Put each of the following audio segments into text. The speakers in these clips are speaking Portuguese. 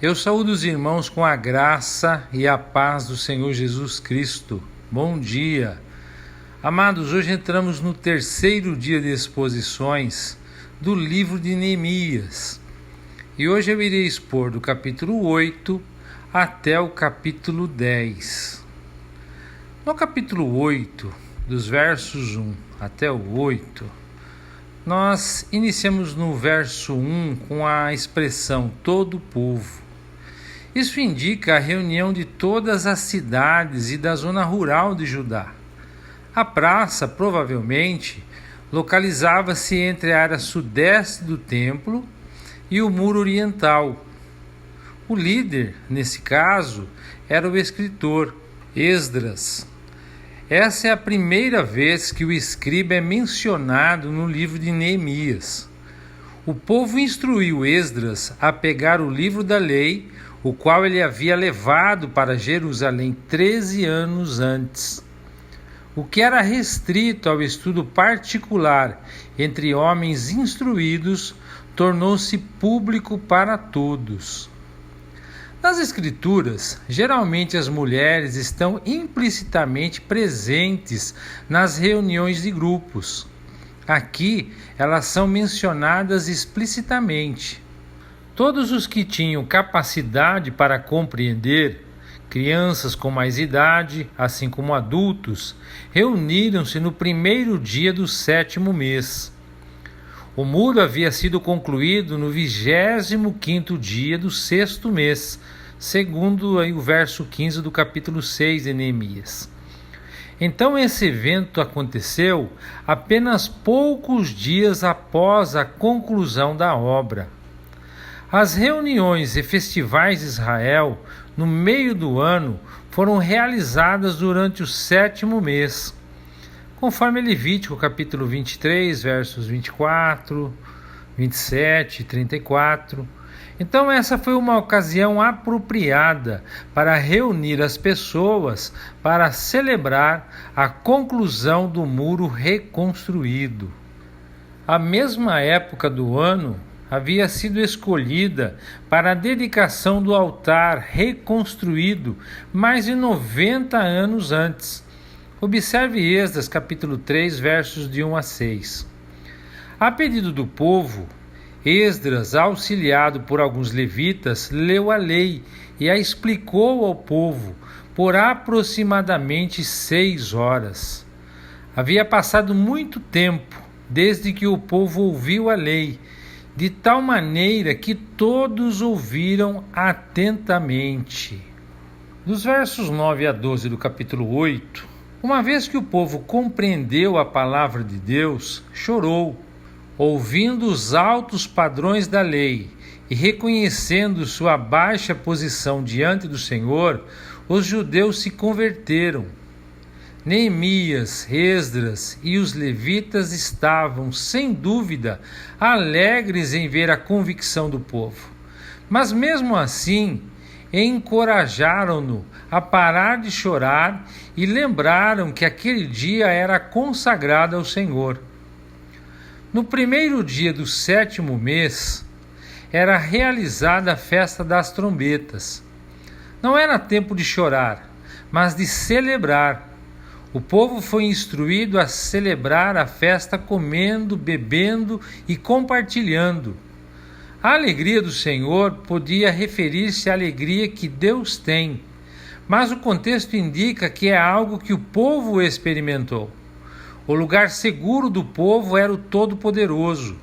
Eu saúdo os irmãos com a graça e a paz do Senhor Jesus Cristo. Bom dia. Amados, hoje entramos no terceiro dia de exposições do livro de Neemias. E hoje eu irei expor do capítulo 8 até o capítulo 10. No capítulo 8, dos versos 1 até o 8, nós iniciamos no verso 1 com a expressão todo o povo. Isso indica a reunião de todas as cidades e da zona rural de Judá. A praça, provavelmente, localizava-se entre a área sudeste do templo e o muro oriental. O líder, nesse caso, era o escritor, Esdras. Essa é a primeira vez que o escriba é mencionado no livro de Neemias. O povo instruiu Esdras a pegar o livro da lei, o qual ele havia levado para Jerusalém 13 anos antes. O que era restrito ao estudo particular entre homens instruídos tornou-se público para todos. Nas Escrituras, geralmente as mulheres estão implicitamente presentes nas reuniões de grupos. Aqui, elas são mencionadas explicitamente. Todos os que tinham capacidade para compreender, crianças com mais idade, assim como adultos, reuniram-se no primeiro dia do 7º mês. O muro havia sido concluído no 25º dia do 6º mês, segundo o verso 15 do capítulo 6 de Neemias. Então esse evento aconteceu apenas poucos dias após a conclusão da obra. As reuniões e festivais de Israel, no meio do ano, foram realizadas durante o 7º mês, conforme Levítico capítulo 23, versos 24, 27 e 34. Então essa foi uma ocasião apropriada para reunir as pessoas para celebrar a conclusão do muro reconstruído. A mesma época do ano havia sido escolhida para a dedicação do altar reconstruído mais de 90 anos antes. Observe Esdras capítulo 3, versos de 1 a 6. A pedido do povo, Esdras, auxiliado por alguns levitas, leu a lei e a explicou ao povo por aproximadamente 6 horas. Havia passado muito tempo desde que o povo ouviu a lei, de tal maneira que todos ouviram atentamente. Dos versos 9 a 12 do capítulo 8, uma vez que o povo compreendeu a palavra de Deus, chorou, ouvindo os altos padrões da lei e reconhecendo sua baixa posição diante do Senhor, os judeus se converteram. Neemias, Esdras e os levitas estavam, sem dúvida, alegres em ver a convicção do povo. Mas mesmo assim, encorajaram-no a parar de chorar e lembraram que aquele dia era consagrado ao Senhor. No primeiro dia do 7º mês, era realizada a festa das trombetas. Não era tempo de chorar, mas de celebrar. O povo foi instruído a celebrar a festa comendo, bebendo e compartilhando. A alegria do Senhor podia referir-se à alegria que Deus tem, mas o contexto indica que é algo que o povo experimentou. O lugar seguro do povo era o Todo-Poderoso.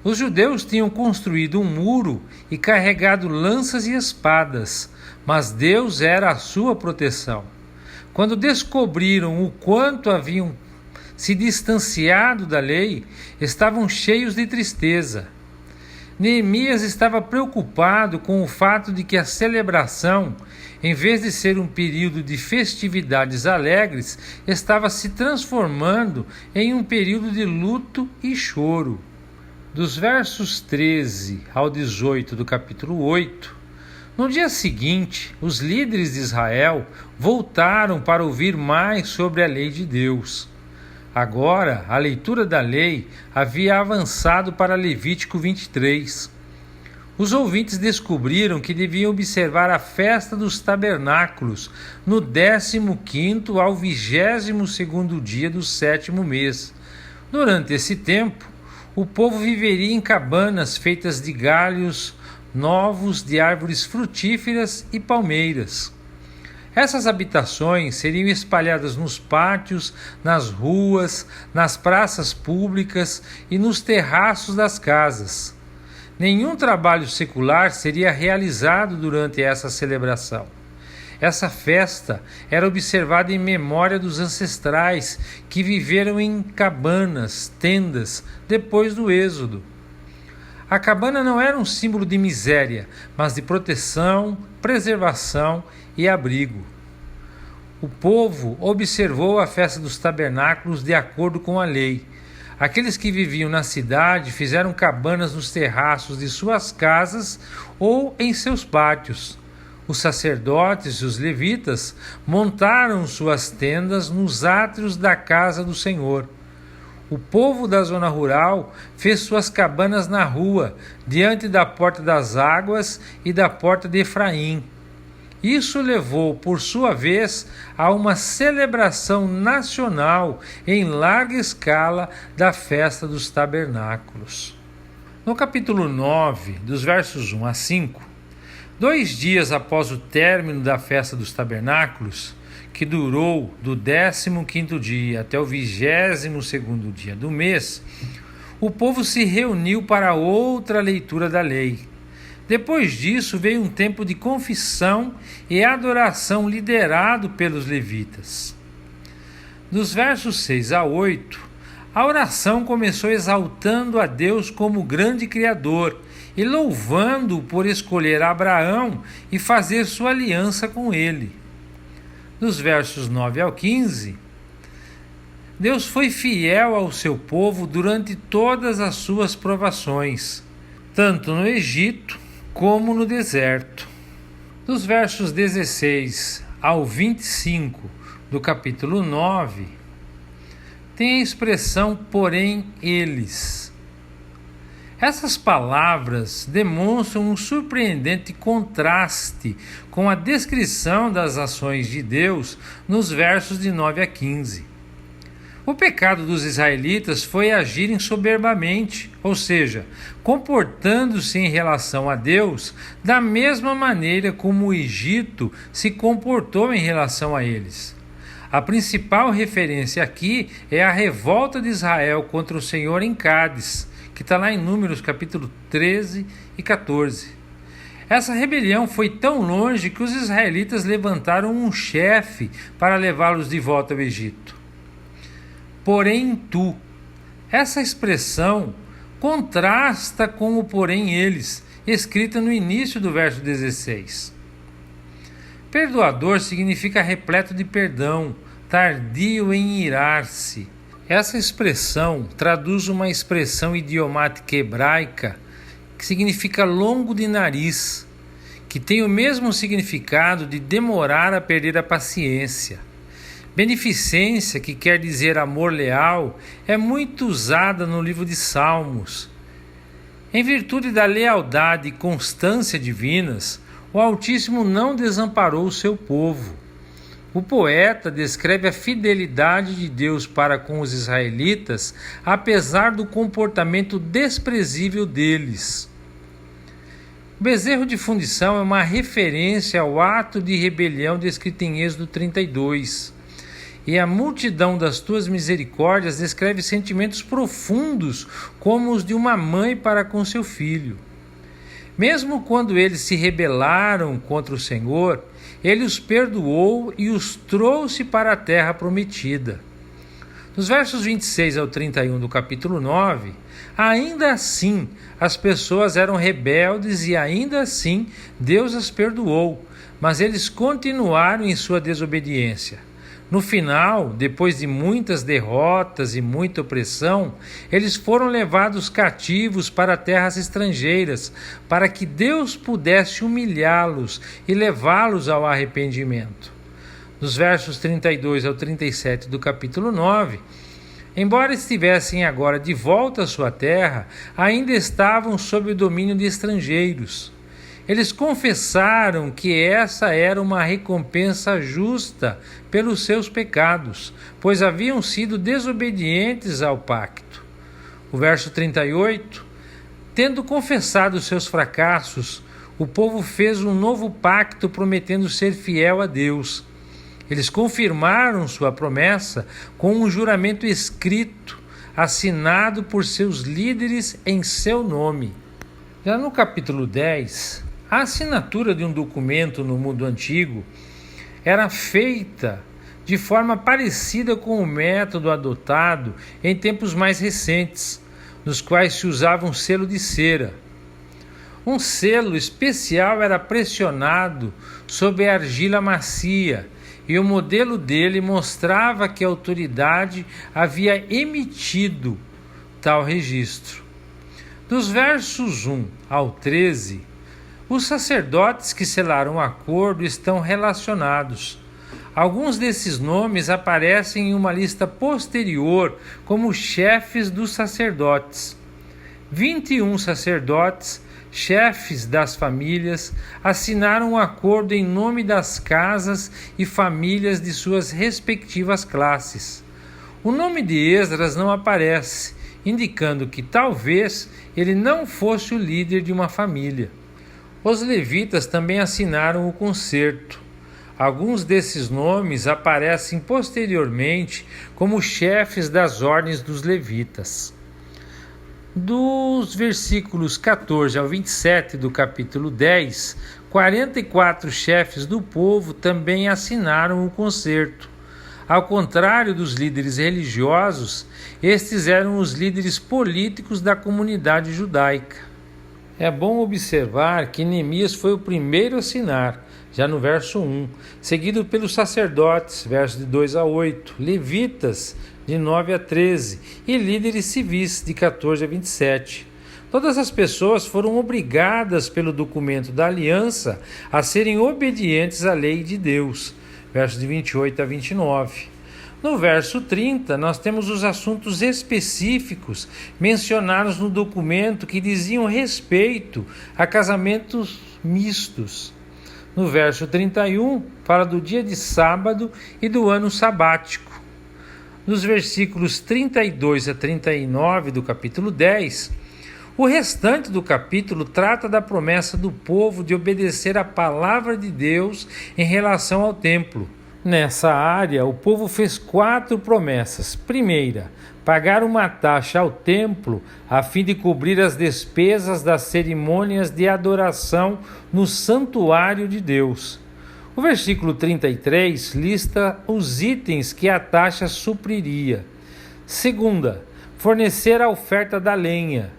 Os judeus tinham construído um muro e carregado lanças e espadas, mas Deus era a sua proteção. Quando descobriram o quanto haviam se distanciado da lei, estavam cheios de tristeza. Neemias estava preocupado com o fato de que a celebração, em vez de ser um período de festividades alegres, estava se transformando em um período de luto e choro. Dos versos 13 ao 18 do capítulo 8, no dia seguinte, os líderes de Israel voltaram para ouvir mais sobre a lei de Deus. Agora, a leitura da lei havia avançado para Levítico 23. Os ouvintes descobriram que deviam observar a festa dos tabernáculos no 15º ao 22º dia do 7º mês. Durante esse tempo, o povo viveria em cabanas feitas de galhos novos de árvores frutíferas e palmeiras. Essas habitações seriam espalhadas nos pátios, nas ruas, nas praças públicas e nos terraços das casas. Nenhum trabalho secular seria realizado durante essa celebração. Essa festa era observada em memória dos ancestrais que viveram em cabanas, tendas, depois do Êxodo. A cabana não era um símbolo de miséria, mas de proteção, preservação e abrigo. O povo observou a festa dos tabernáculos de acordo com a lei. Aqueles que viviam na cidade fizeram cabanas nos terraços de suas casas ou em seus pátios. Os sacerdotes e os levitas montaram suas tendas nos átrios da casa do Senhor. O povo da zona rural fez suas cabanas na rua, diante da porta das águas e da porta de Efraim. Isso levou, por sua vez, a uma celebração nacional em larga escala da festa dos tabernáculos. No capítulo 9, dos versos 1 a 5, 2 dias após o término da festa dos tabernáculos, que durou do 15º dia até o 22º dia do mês, o povo se reuniu para outra leitura da lei. Depois disso veio um tempo de confissão e adoração liderado pelos levitas. Dos versos 6 a 8, a oração começou exaltando a Deus como grande Criador e louvando-o por escolher Abraão e fazer sua aliança com ele. Dos versos 9 ao 15, Deus foi fiel ao seu povo durante todas as suas provações, tanto no Egito como no deserto. Dos versos 16 ao 25 do capítulo 9, tem a expressão porém eles. Essas palavras demonstram um surpreendente contraste com a descrição das ações de Deus nos versos de 9 a 15. O pecado dos israelitas foi agirem soberbamente, ou seja, comportando-se em relação a Deus da mesma maneira como o Egito se comportou em relação a eles. A principal referência aqui é a revolta de Israel contra o Senhor em Cádiz, que está lá em Números capítulo 13 e 14. Essa rebelião foi tão longe que os israelitas levantaram um chefe para levá-los de volta ao Egito. Porém tu. Essa expressão contrasta com o porém eles, escrita no início do verso 16. Perdoador significa repleto de perdão, tardio em irar-se. Essa expressão traduz uma expressão idiomática hebraica que significa longo de nariz, que tem o mesmo significado de demorar a perder a paciência. Beneficência, que quer dizer amor leal, é muito usada no livro de Salmos. Em virtude da lealdade e constância divinas, o Altíssimo não desamparou o seu povo. O poeta descreve a fidelidade de Deus para com os israelitas, apesar do comportamento desprezível deles. O bezerro de fundição é uma referência ao ato de rebelião descrito em Êxodo 32. E a multidão das tuas misericórdias descreve sentimentos profundos, como os de uma mãe para com seu filho. Mesmo quando eles se rebelaram contra o Senhor, ele os perdoou e os trouxe para a terra prometida. Nos versos 26 ao 31 do capítulo 9, ainda assim as pessoas eram rebeldes e ainda assim Deus as perdoou, mas eles continuaram em sua desobediência. No final, depois de muitas derrotas e muita opressão, eles foram levados cativos para terras estrangeiras, para que Deus pudesse humilhá-los e levá-los ao arrependimento. Dos versos 32 ao 37 do capítulo 9, embora estivessem agora de volta à sua terra, ainda estavam sob o domínio de estrangeiros. Eles confessaram que essa era uma recompensa justa pelos seus pecados, pois haviam sido desobedientes ao pacto. O verso 38, tendo confessado seus fracassos, o povo fez um novo pacto prometendo ser fiel a Deus. Eles confirmaram sua promessa com um juramento escrito, assinado por seus líderes em seu nome. Já no capítulo 10, a assinatura de um documento no mundo antigo era feita de forma parecida com o método adotado em tempos mais recentes, nos quais se usava um selo de cera. Um selo especial era pressionado sobre a argila macia e o modelo dele mostrava que a autoridade havia emitido tal registro. Dos versos 1 ao 13, os sacerdotes que selaram o acordo estão relacionados. Alguns desses nomes aparecem em uma lista posterior como chefes dos sacerdotes. 21 sacerdotes, chefes das famílias, assinaram um acordo em nome das casas e famílias de suas respectivas classes. O nome de Esdras não aparece, indicando que talvez ele não fosse o líder de uma família. Os levitas também assinaram o concerto. Alguns desses nomes aparecem posteriormente como chefes das ordens dos levitas. Dos versículos 14 ao 27 do capítulo 10, 44 chefes do povo também assinaram o concerto. Ao contrário dos líderes religiosos, estes eram os líderes políticos da comunidade judaica. É bom observar que Neemias foi o primeiro a assinar, já no verso 1, seguido pelos sacerdotes, versos de 2 a 8, levitas, de 9 a 13, e líderes civis, de 14 a 27. Todas as pessoas foram obrigadas pelo documento da aliança a serem obedientes à lei de Deus, versos de 28 a 29. No verso 30, nós temos os assuntos específicos mencionados no documento que diziam respeito a casamentos mistos. No verso 31, fala do dia de sábado e do ano sabático. Nos versículos 32 a 39 do capítulo 10, o restante do capítulo trata da promessa do povo de obedecer à palavra de Deus em relação ao templo. Nessa área, o povo fez 4 promessas. Primeira, pagar uma taxa ao templo a fim de cobrir as despesas das cerimônias de adoração no santuário de Deus. O versículo 33 lista os itens que a taxa supriria. Segunda, fornecer a oferta da lenha.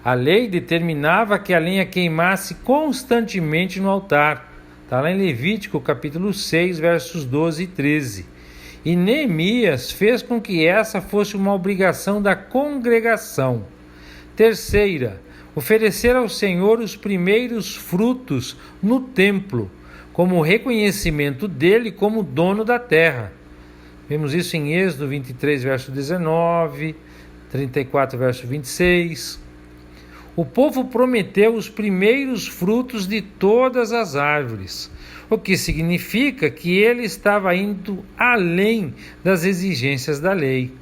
A lei determinava que a lenha queimasse constantemente no altar. Está lá em Levítico, capítulo 6, versos 12 e 13. E Neemias fez com que essa fosse uma obrigação da congregação. Terceira, oferecer ao Senhor os primeiros frutos no templo, como reconhecimento dele como dono da terra. Vemos isso em Êxodo 23, verso 19, 34, verso 26. O povo prometeu os primeiros frutos de todas as árvores, o que significa que ele estava indo além das exigências da lei.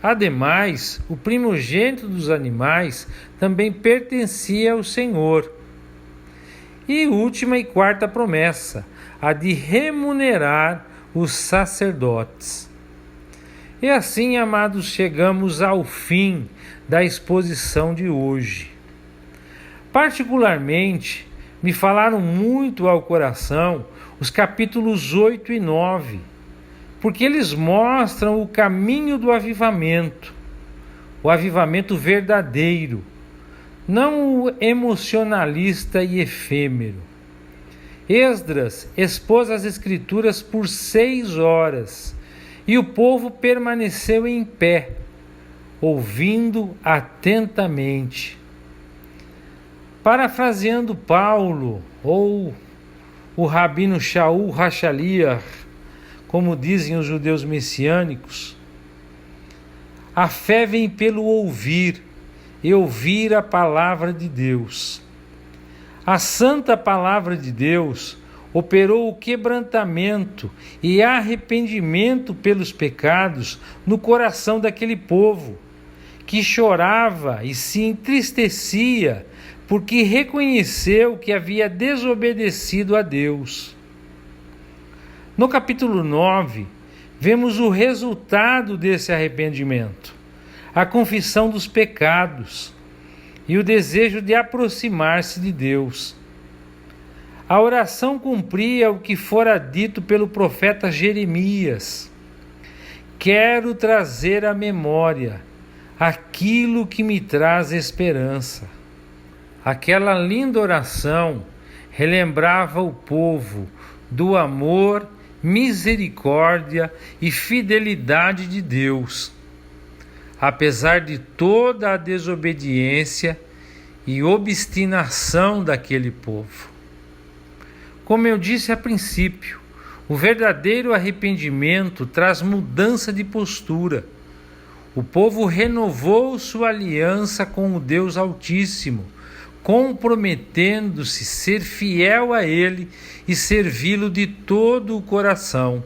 Ademais, o primogênito dos animais também pertencia ao Senhor. E última e quarta promessa, a de remunerar os sacerdotes. E assim, amados, chegamos ao fim da exposição de hoje. Particularmente, me falaram muito ao coração os capítulos 8 e 9, porque eles mostram o caminho do avivamento, o avivamento verdadeiro, não o emocionalista e efêmero. Esdras expôs as Escrituras por 6 horas e o povo permaneceu em pé, ouvindo atentamente. Parafraseando Paulo, ou o rabino Shaul Hashaliah, como dizem os judeus messiânicos, A fé vem pelo ouvir, e ouvir a palavra de Deus. A santa palavra de Deus operou o quebrantamento e arrependimento pelos pecados no coração daquele povo, que chorava e se entristecia porque reconheceu que havia desobedecido a Deus. No capítulo 9, vemos o resultado desse arrependimento, a confissão dos pecados e o desejo de aproximar-se de Deus. A oração cumpria o que fora dito pelo profeta Jeremias: quero trazer à memória aquilo que me traz esperança. Aquela linda oração relembrava o povo do amor, misericórdia e fidelidade de Deus, apesar de toda a desobediência e obstinação daquele povo. Como eu disse a princípio, o verdadeiro arrependimento traz mudança de postura. O povo renovou sua aliança com o Deus Altíssimo, comprometendo-se ser fiel a Ele e servi-lo de todo o coração.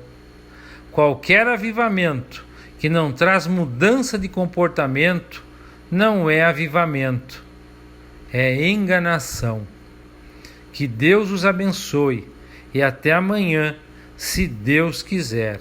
Qualquer avivamento que não traz mudança de comportamento não é avivamento, é enganação. Que Deus os abençoe e até amanhã, se Deus quiser.